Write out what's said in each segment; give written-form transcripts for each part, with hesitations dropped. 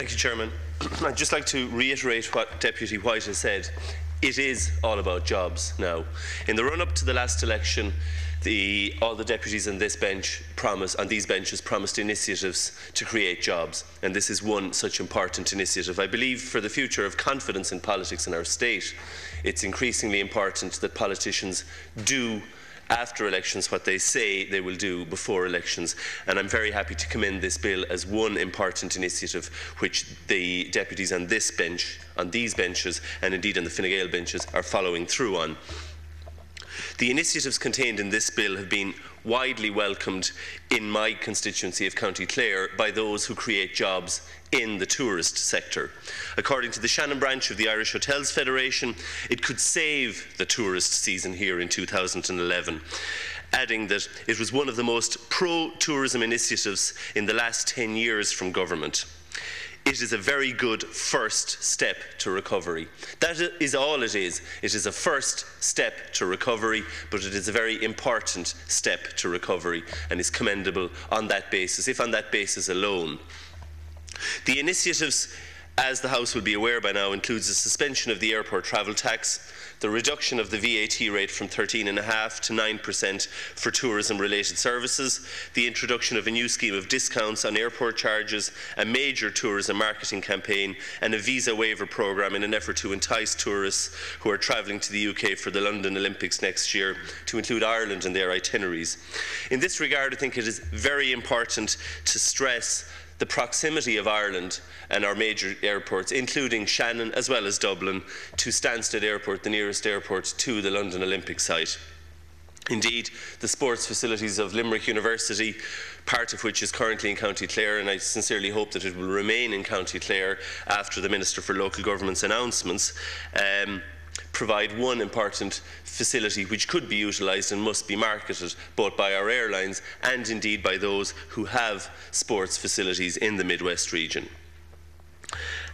Thank you, Chairman. I'd just like to reiterate what Deputy White has said. It is all about jobs now. In the run-up to the last election, all the deputies on this bench on these benches promised initiatives to create jobs, and this is one such important initiative. I believe for the future of confidence in politics in our state, it's increasingly important that politicians do after elections what they say they will do before elections, and I'm very happy to commend this bill as one important initiative which the deputies on this bench, on these benches, and indeed on the Fine Gael benches are following through on. The initiatives contained in this bill have been widely welcomed in my constituency of County Clare by those who create jobs in the tourist sector. According to the Shannon branch of the Irish Hotels Federation, it could save the tourist season here in 2011, adding that it was one of the most pro-tourism initiatives in the last 10 years from government. It is a very good first step to recovery. That is all it is. It is a first step to recovery, but it is a very important step to recovery and is commendable on that basis, if on that basis alone. The initiatives, as the House will be aware by now, includes the suspension of the airport travel tax, the reduction of the VAT rate from 13.5% to 9% for tourism-related services, the introduction of a new scheme of discounts on airport charges, a major tourism marketing campaign, and a visa waiver programme in an effort to entice tourists who are travelling to the UK for the London Olympics next year to include Ireland in their itineraries. In this regard, I think it is very important to stress the proximity of Ireland and our major airports, including Shannon as well as Dublin, to Stansted Airport, the nearest airport to the London Olympic site. Indeed, the sports facilities of Limerick University, part of which is currently in County Clare, and I sincerely hope that it will remain in County Clare after the Minister for Local Government's announcements, provide one important facility which could be utilised and must be marketed both by our airlines and indeed by those who have sports facilities in the Midwest region.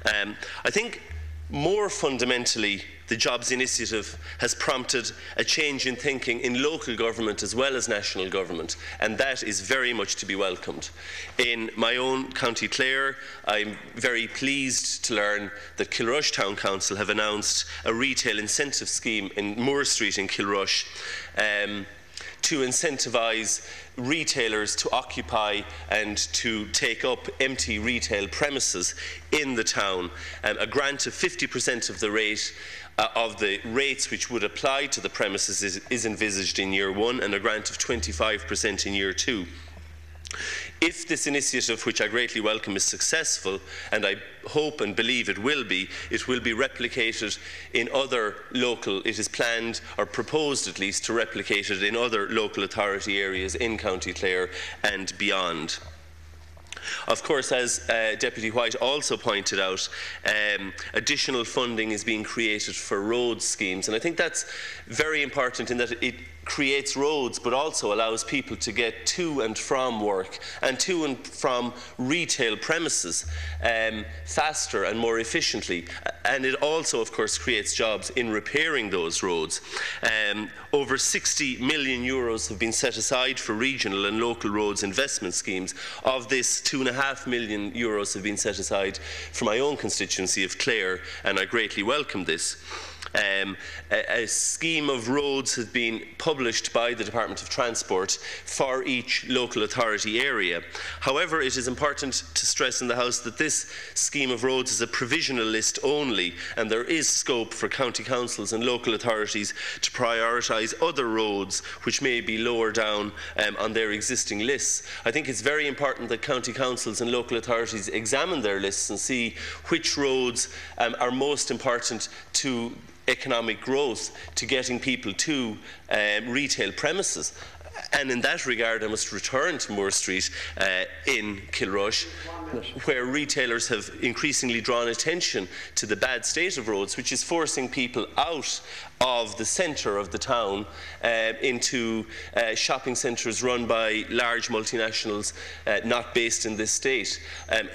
I think more fundamentally, the Jobs Initiative has prompted a change in thinking in local government as well as national government, and that is very much to be welcomed. In my own County Clare, I'm very pleased to learn that Kilrush Town Council have announced a retail incentive scheme in Moore Street in Kilrush to incentivise retailers to occupy and to take up empty retail premises in the town. A grant of 50% of the rate of the rates which would apply to the premises is envisaged in year one, and a grant of 25% in year two. If this initiative, which I greatly welcome, is successful, and I hope and believe it will be replicated in other local, it is planned or proposed at least to replicate it in other local authority areas in County Clare and beyond. Of course, as Deputy White also pointed out, additional funding is being created for road schemes, and I think that's very important in that it creates roads but also allows people to get to and from work and to and from retail premises faster and more efficiently, and it also of course creates jobs in repairing those roads. Over 60 million euros have been set aside for regional and local roads investment schemes. Of this, 2.5 million euros have been set aside for my own constituency of Clare, and I greatly welcome this. A scheme of roads has been published by the Department of Transport for each local authority area. However, it is important to stress in the House that this scheme of roads is a provisional list only, and there is scope for county councils and local authorities to prioritise other roads which may be lower down on their existing lists. I think it's very important that county councils and local authorities examine their lists and see which roads are most important to economic growth, to getting people to retail premises. And in that regard, I must return to Moore Street in Kilrush, where retailers have increasingly drawn attention to the bad state of roads, which is forcing people out of the centre of the town into shopping centres run by large multinationals not based in this state.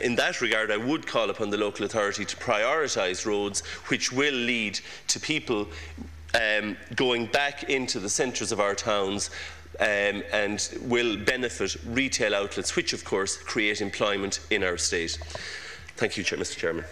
In that regard, I would call upon the local authority to prioritise roads which will lead to people going back into the centres of our towns and will benefit retail outlets, which of course create employment in our state. Thank you, Mr. Chairman.